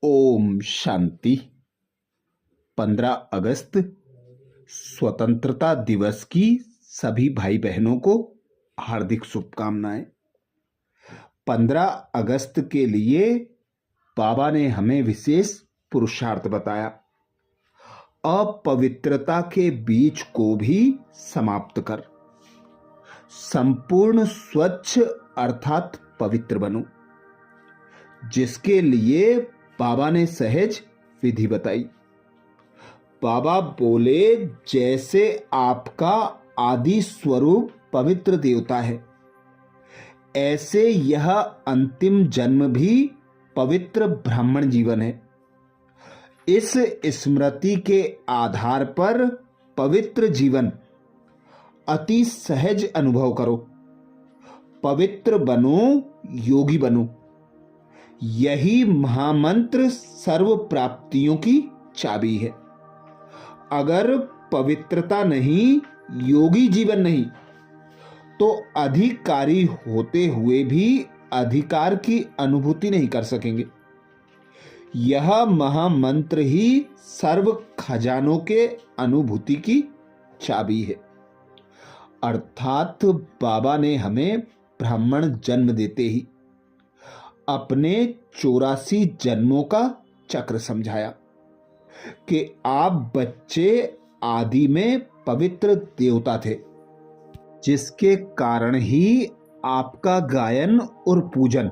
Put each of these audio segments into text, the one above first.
ओम शांति। 15 अगस्त स्वतंत्रता दिवस की सभी भाई बहनों को हार्दिक शुभकामनाएं। 15 अगस्त के लिए बाबा ने हमें विशेष पुरुषार्थ बताया। अपवित्रता के बीज को भी समाप्त कर संपूर्ण स्वच्छ अर्थात पवित्र बनो, जिसके लिए बाबा ने सहज विधि बताई। बाबा बोले, जैसे आपका आदि स्वरूप पवित्र देवता है, ऐसे यह अंतिम जन्म भी पवित्र ब्राह्मण जीवन है। इस स्मृति के आधार पर पवित्र जीवन अति सहज अनुभव करो। पवित्र बनो, योगी बनो। यही महामंत्र सर्व प्राप्तियों की चाबी है। अगर पवित्रता नहीं, योगी जीवन नहीं, तो अधिकारी होते हुए भी अधिकार की अनुभूति नहीं कर सकेंगे। यह महामंत्र ही सर्व खजानों के अनुभूति की चाबी है। अर्थात बाबा ने हमें ब्राह्मण जन्म देते ही अपने 84 जन्मों का चक्र समझाया कि आप बच्चे आदि में पवित्र देवता थे, जिसके कारण ही आपका गायन और पूजन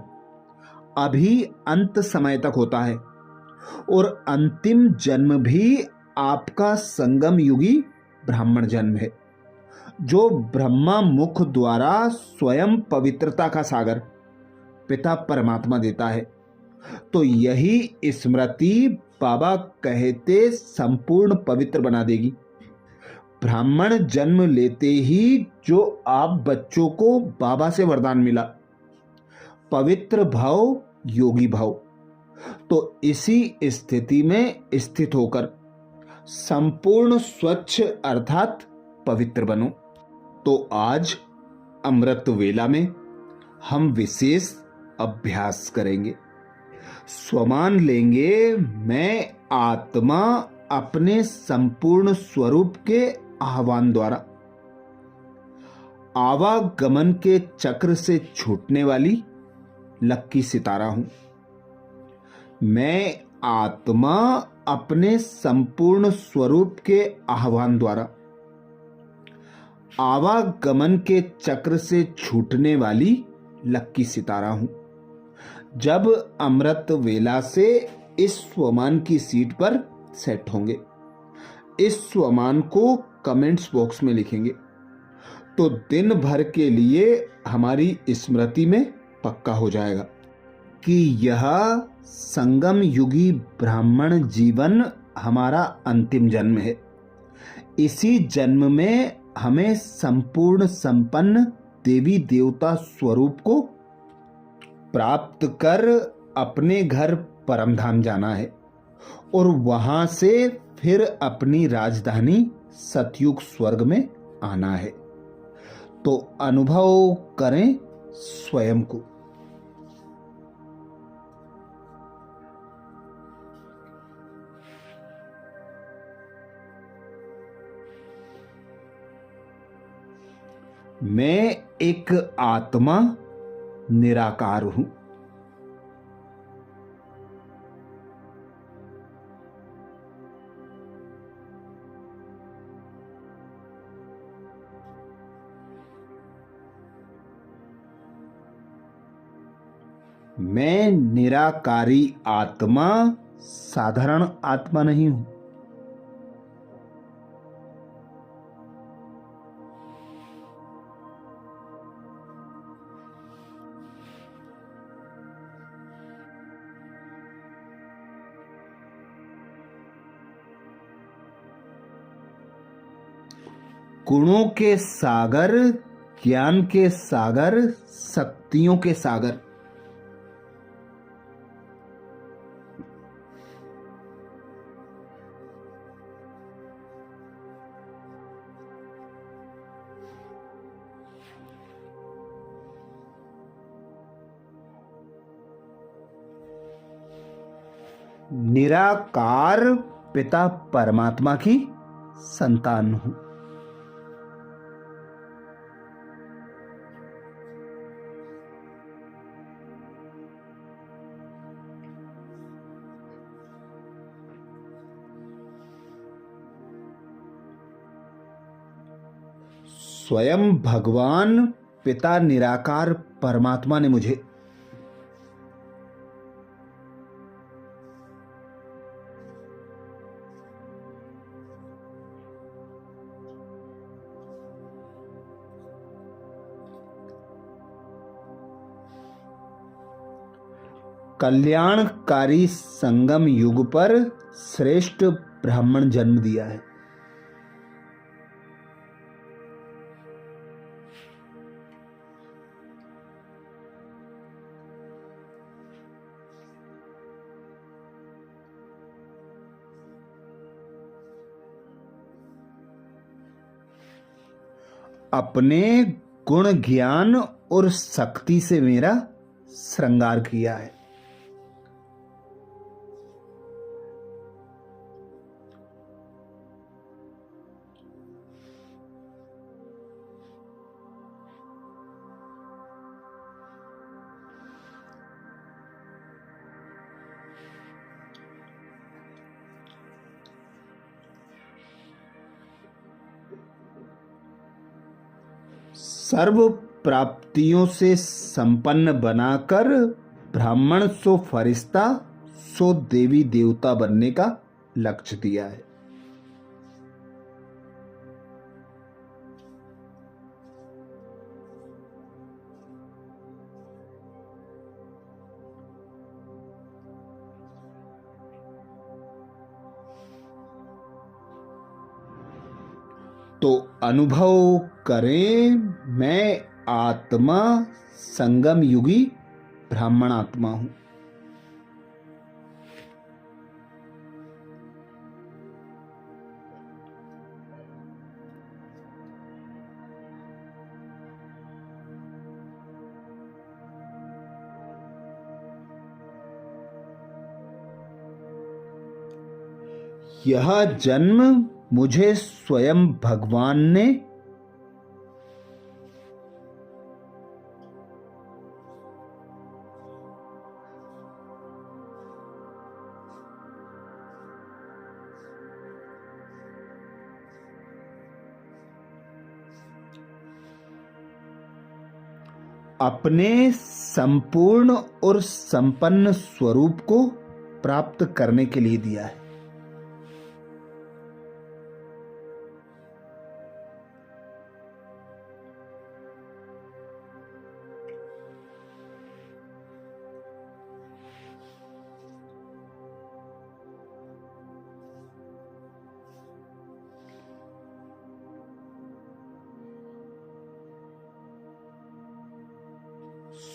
अभी अंत समय तक होता है, और अंतिम जन्म भी आपका संगम युगी ब्राह्मण जन्म है, जो ब्रह्मा मुख द्वारा स्वयं पवित्रता का सागर पिता परमात्मा देता है। तो यही स्मृति बाबा कहते संपूर्ण पवित्र बना देगी। ब्राह्मण जन्म लेते ही जो आप बच्चों को बाबा से वरदान मिला, पवित्र भाव, योगी भाव, तो इसी स्थिति में स्थित होकर संपूर्ण स्वच्छ अर्थात पवित्र बनो। तो आज अमृत वेला में हम विशेष अभ्यास करेंगे। स्वमान लेंगे, मैं आत्मा अपने संपूर्ण स्वरूप के आह्वान द्वारा आवागमन के चक्र से छूटने वाली लक्की सितारा हूं। मैं आत्मा अपने संपूर्ण स्वरूप के आह्वान द्वारा आवागमन के चक्र से छूटने वाली लक्की सितारा हूं। जब अमृत वेला से इस स्वमान की सीट पर सेट होंगे, इस स्वमान को कमेंट्स बॉक्स में लिखेंगे, तो दिन भर के लिए हमारी स्मृति में पक्का हो जाएगा कि यह संगम युगी ब्राह्मण जीवन हमारा अंतिम जन्म है। इसी जन्म में हमें संपूर्ण संपन्न देवी देवता स्वरूप को प्राप्त कर अपने घर परमधाम जाना है, और वहां से फिर अपनी राजधानी सतयुग स्वर्ग में आना है। तो अनुभव करें स्वयं को। मैं एक आत्मा निराकार हूं। मैं निराकारी आत्मा साधारण आत्मा नहीं हूं। गुणों के सागर, ज्ञान के सागर, शक्तियों के सागर, निराकार पिता परमात्मा की संतान हूं। स्वयं भगवान पिता निराकार परमात्मा ने मुझे कल्याणकारी संगम युग पर श्रेष्ठ ब्राह्मण जन्म दिया है। अपने गुण ज्ञान और शक्ति से मेरा श्रृंगार किया है। सर्व प्राप्तियों से संपन्न बनाकर ब्राह्मण सो फरिश्ता सो देवी देवता बनने का लक्ष्य दिया है। तो अनुभव करें, मैं आत्मा संगम युगी ब्राह्मण आत्मा हूं। यह जन्म मुझे स्वयं भगवान ने अपने संपूर्ण और संपन्न स्वरूप को प्राप्त करने के लिए दिया है।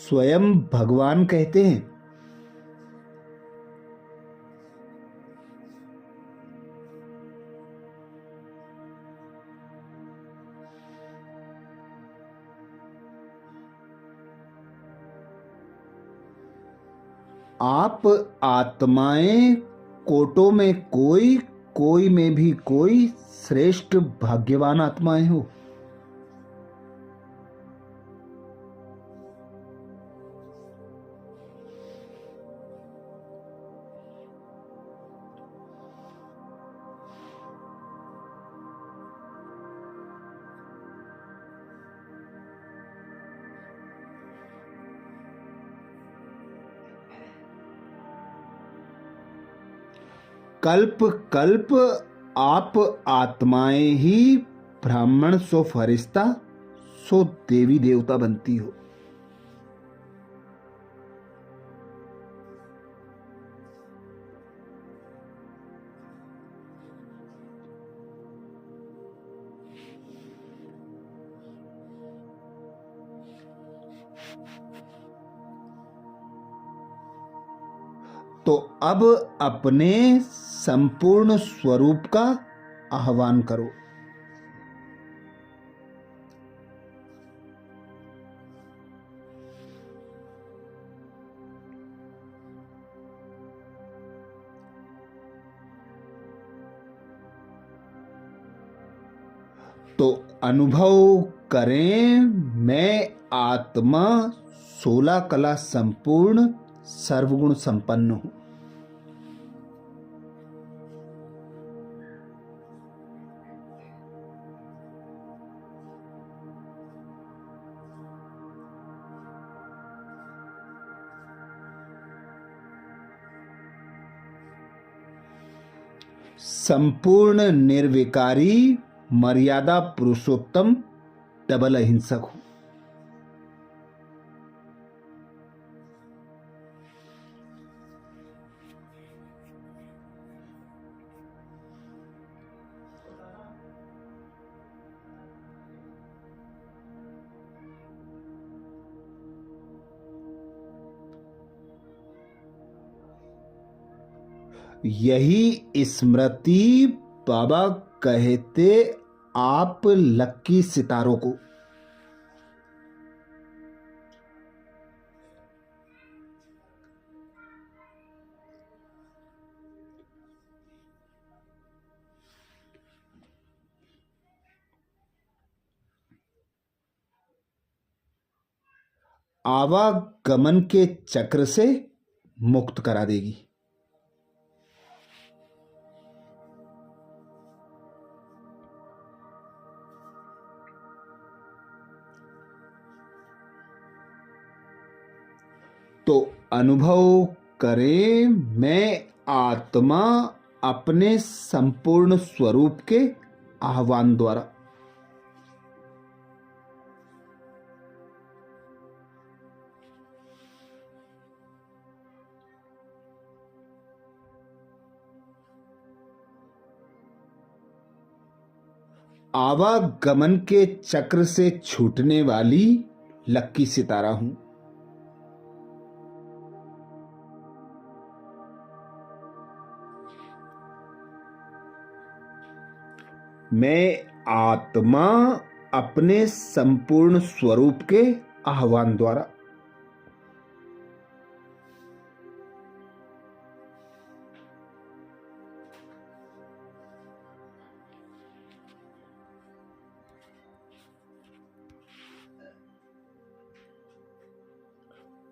स्वयं भगवान कहते हैं, आप आत्माएं कोटों में कोई, कोई में भी कोई श्रेष्ठ भाग्यवान आत्माएं हो। कल्प कल्प आप आत्माएं ही ब्राह्मण सो फरिश्ता सो देवी देवता बनती हो। तो अब अपने संपूर्ण स्वरूप का आह्वान करो। तो अनुभव करें, मैं आत्मा 16 कला संपूर्ण सर्वगुण संपन्न हूं। संपूर्ण निर्विकारी मर्यादा पुरुषोत्तम डबल अहिंसक हूं। यही स्मृति बाबा कहते आप लक्की सितारों को। आवागमन के चक्र से मुक्त करा देगी। तो अनुभव करें, मैं आत्मा अपने संपूर्ण स्वरूप के आह्वान द्वारा आवागमन के चक्र से छूटने वाली लक्की सितारा हूं। मैं आत्मा अपने संपूर्ण स्वरूप के आह्वान द्वारा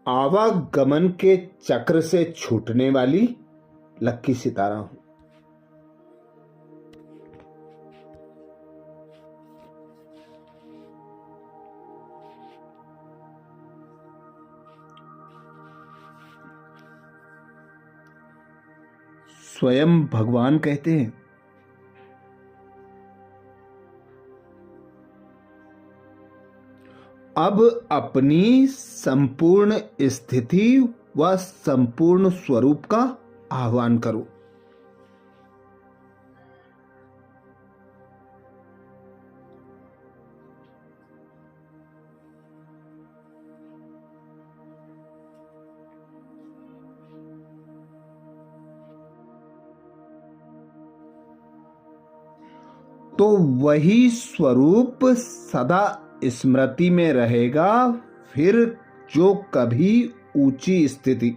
आवागमन के चक्र से छूटने वाली लक्की सितारा हूं। स्वयं भगवान कहते हैं, अब अपनी संपूर्ण स्थिति व संपूर्ण स्वरूप का आह्वान करो। तो वही स्वरूप सदा स्मृति में रहेगा, फिर जो कभी ऊंची स्थिति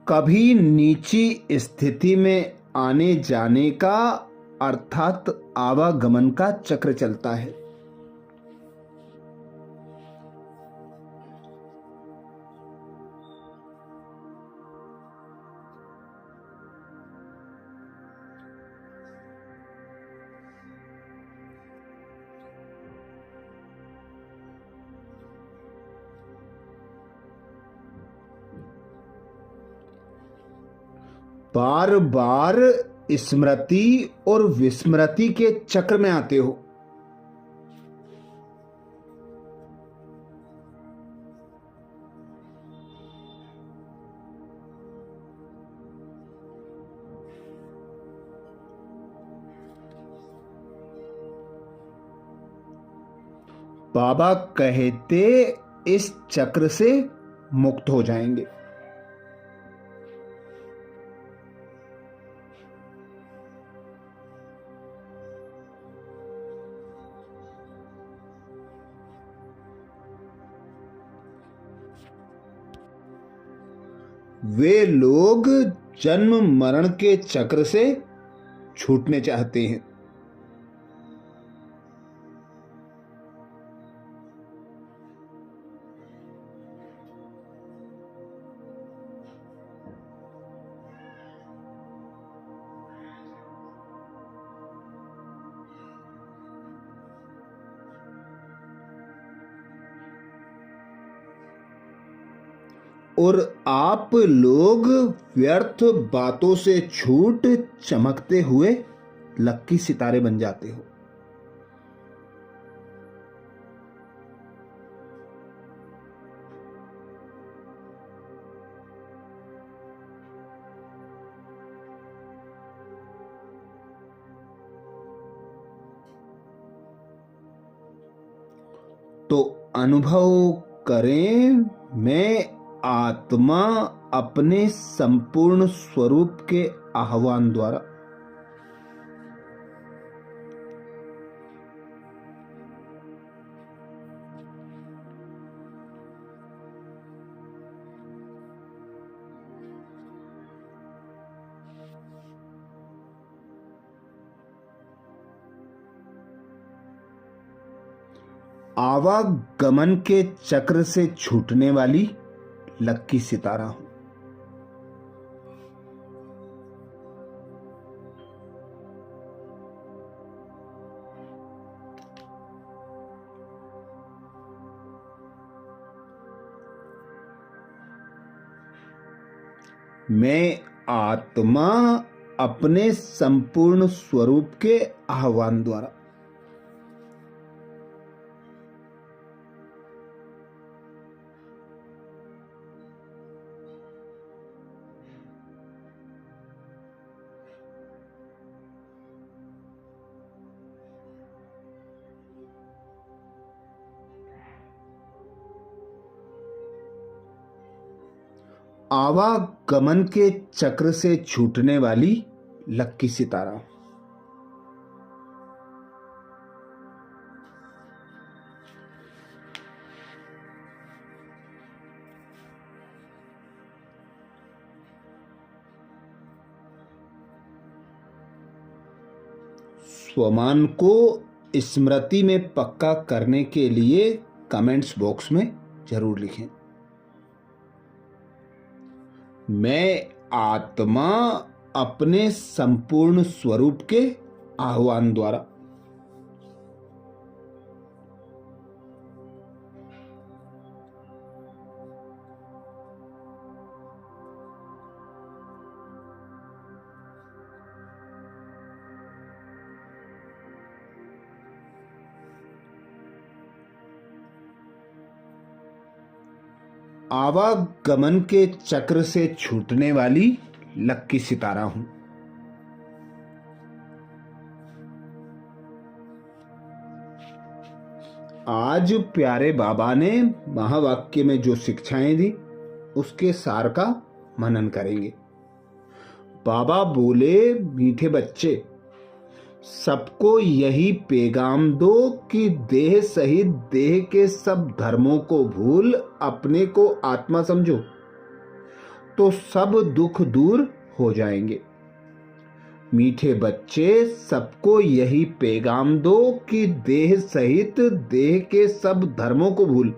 कभी नीची स्थिति में आने जाने का अर्थात आवागमन का चक्र चलता है। बार बार स्मृति और विस्मृति के चक्र में आते हो। बाबा कहते इस चक्र से मुक्त हो जाएंगे। वे लोग जन्म मरण के चक्र से छूटने चाहते हैं। और आप लोग व्यर्थ बातों से छूट चमकते हुए लक्की सितारे बन जाते हो। तो अनुभव करें, मैं आत्मा अपने संपूर्ण स्वरूप के आह्वान द्वारा आवागमन के चक्र से छूटने वाली लक्की सितारा हूं। मैं आत्मा अपने संपूर्ण स्वरूप के आह्वान द्वारा आवागमन के चक्र से छूटने वाली लक्की सितारा। स्वमान को स्मृति में पक्का करने के लिए कमेंट्स बॉक्स में जरूर लिखें। मैं आत्मा अपने संपूर्ण स्वरूप के आह्वान द्वारा आवागमन के चक्र से छूटने वाली लक्की सितारा हूं। आज प्यारे बाबा ने महावाक्य में जो शिक्षाएं दी उसके सार का मनन करेंगे। बाबा बोले, मीठे बच्चे, सबको यही पैगाम दो कि देह सहित देह के सब धर्मों को भूल अपने को आत्मा समझो तो सब दुख दूर हो जाएंगे। मीठे बच्चे, सबको यही पैगाम दो कि देह सहित देह के सब धर्मों को भूल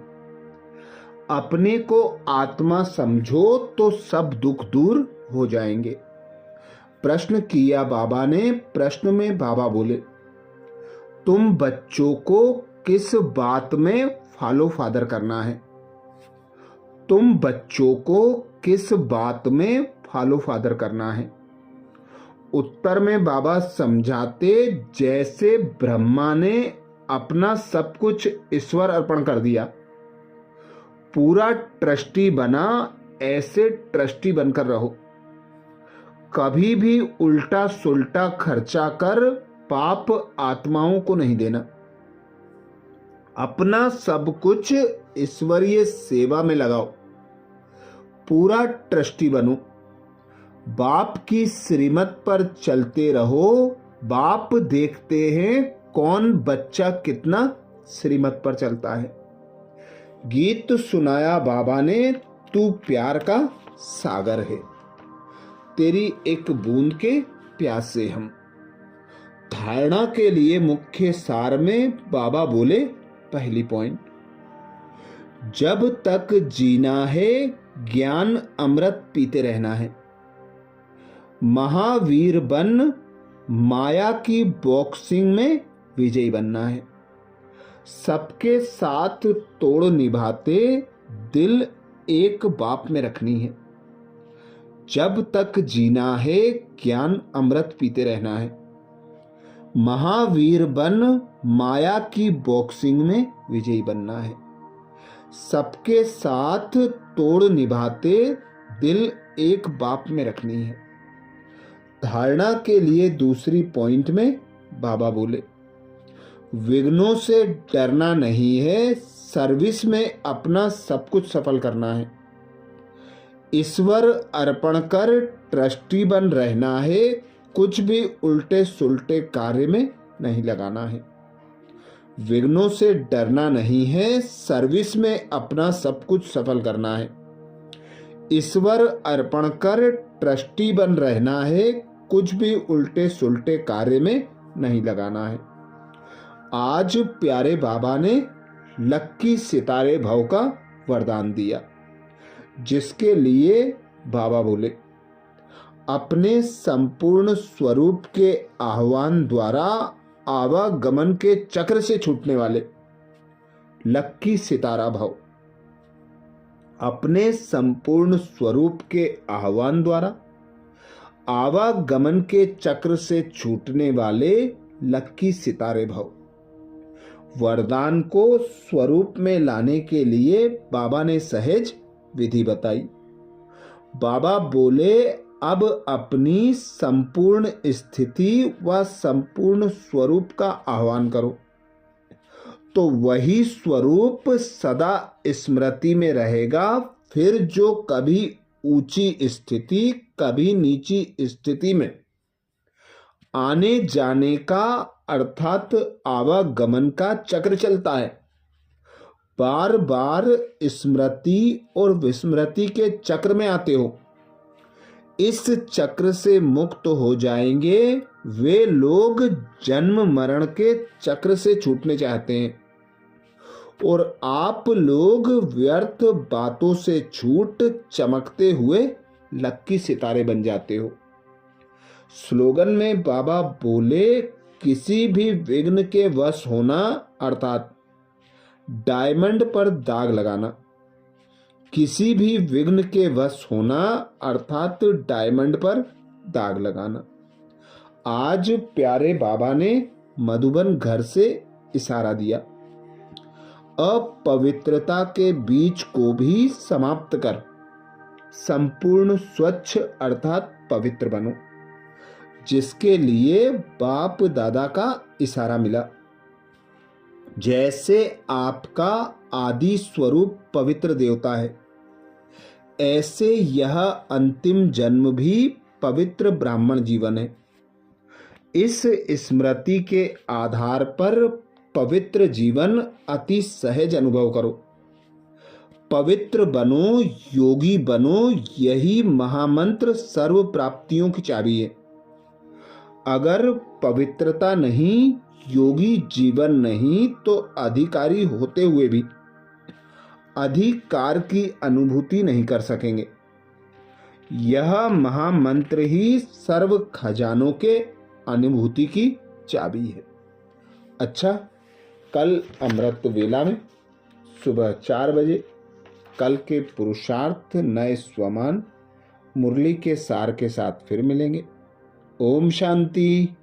अपने को आत्मा समझो तो सब दुख दूर हो जाएंगे। प्रश्न किया बाबा ने। प्रश्न में बाबा बोले, तुम बच्चों को किस बात में फॉलो फादर करना है? तुम बच्चों को किस बात में फॉलो फादर करना है? उत्तर में बाबा समझाते, जैसे ब्रह्मा ने अपना सब कुछ ईश्वर अर्पण कर दिया, पूरा ट्रस्टी बना, ऐसे ट्रस्टी बनकर रहो। कभी भी उल्टा सुल्टा खर्चा कर पाप आत्माओं को नहीं देना। अपना सब कुछ ईश्वरीय सेवा में लगाओ, पूरा ट्रस्टी बनो। बाप की श्रीमत पर चलते रहो। बाप देखते हैं कौन बच्चा कितना श्रीमत पर चलता है। गीत सुनाया बाबा ने, तू प्यार का सागर है, तेरी एक बूंद के प्यासे हम। धारणा के लिए मुख्य सार में बाबा बोले, पहली पॉइंट, जब तक जीना है ज्ञान अमृत पीते रहना है। महावीर बन माया की बॉक्सिंग में विजयी बनना है। सबके साथ तोड़ निभाते दिल एक बाप में रखनी है। जब तक जीना है ज्ञान अमृत पीते रहना है। महावीर बन माया की बॉक्सिंग में विजयी बनना है। सबके साथ तोड़ निभाते दिल एक बाप में रखनी है। धारणा के लिए दूसरी पॉइंट में बाबा बोले, विघ्नों से डरना नहीं है, सर्विस में अपना सब कुछ सफल करना है। ईश्वर अर्पण कर ट्रस्टी बन रहना है, कुछ भी उल्टे सुलटे कार्य में नहीं लगाना है। विघ्नों से डरना नहीं है, सर्विस में अपना सब कुछ सफल करना है। ईश्वर अर्पण कर ट्रस्टी बन रहना है, कुछ भी उल्टे सुलटे कार्य में नहीं लगाना है। आज प्यारे बाबा ने लक्की सितारे भव का वरदान दिया, जिसके लिए बाबा बोले, अपने संपूर्ण स्वरूप के आह्वान द्वारा आवागमन के चक्र से छूटने वाले लक्की सितारा भव। अपने संपूर्ण स्वरूप के आह्वान द्वारा आवागमन के चक्र से छूटने वाले लक्की सितारे भव। वरदान को स्वरूप में लाने के लिए बाबा ने सहज विधि बताई। बाबा बोले, अब अपनी संपूर्ण स्थिति व संपूर्ण स्वरूप का आह्वान करो, तो वही स्वरूप सदा स्मृति में रहेगा। फिर जो कभी ऊंची स्थिति कभी नीची स्थिति में आने जाने का अर्थात आवागमन का चक्र चलता है, बार बार स्मृति और विस्मृति के चक्र में आते हो, इस चक्र से मुक्त हो जाएंगे वे लोग जन्म मरण के चक्र से छूटने चाहते हैं। और आप लोग व्यर्थ बातों से छूट चमकते हुए लक्की सितारे बन जाते हो। स्लोगन में बाबा बोले, किसी भी विघ्न के वश होना अर्थात डायमंड पर दाग लगाना। किसी भी विघ्न के वश होना अर्थात डायमंड पर दाग लगाना। आज प्यारे बाबा ने मधुबन घर से इशारा दिया, अपवित्रता के बीज को भी समाप्त कर संपूर्ण स्वच्छ अर्थात पवित्र बनो, जिसके लिए बाप दादा का इशारा मिला। जैसे आपका आदि स्वरूप पवित्र देवता है, ऐसे यह अंतिम जन्म भी पवित्र ब्राह्मण जीवन है। इस स्मृति के आधार पर पवित्र जीवन अति सहज अनुभव करो। पवित्र बनो, योगी बनो, यही महामंत्र सर्व प्राप्तियों की चाबी है। अगर पवित्रता नहीं, योगी जीवन नहीं, तो अधिकारी होते हुए भी अधिकार की अनुभूति नहीं कर सकेंगे। यह महामंत्र ही सर्व खजानों के अनुभूति की चाबी है। अच्छा, कल अमृत वेला में सुबह 4 बजे कल के पुरुषार्थ नए स्वमान मुरली के सार के साथ फिर मिलेंगे। ओम शांति।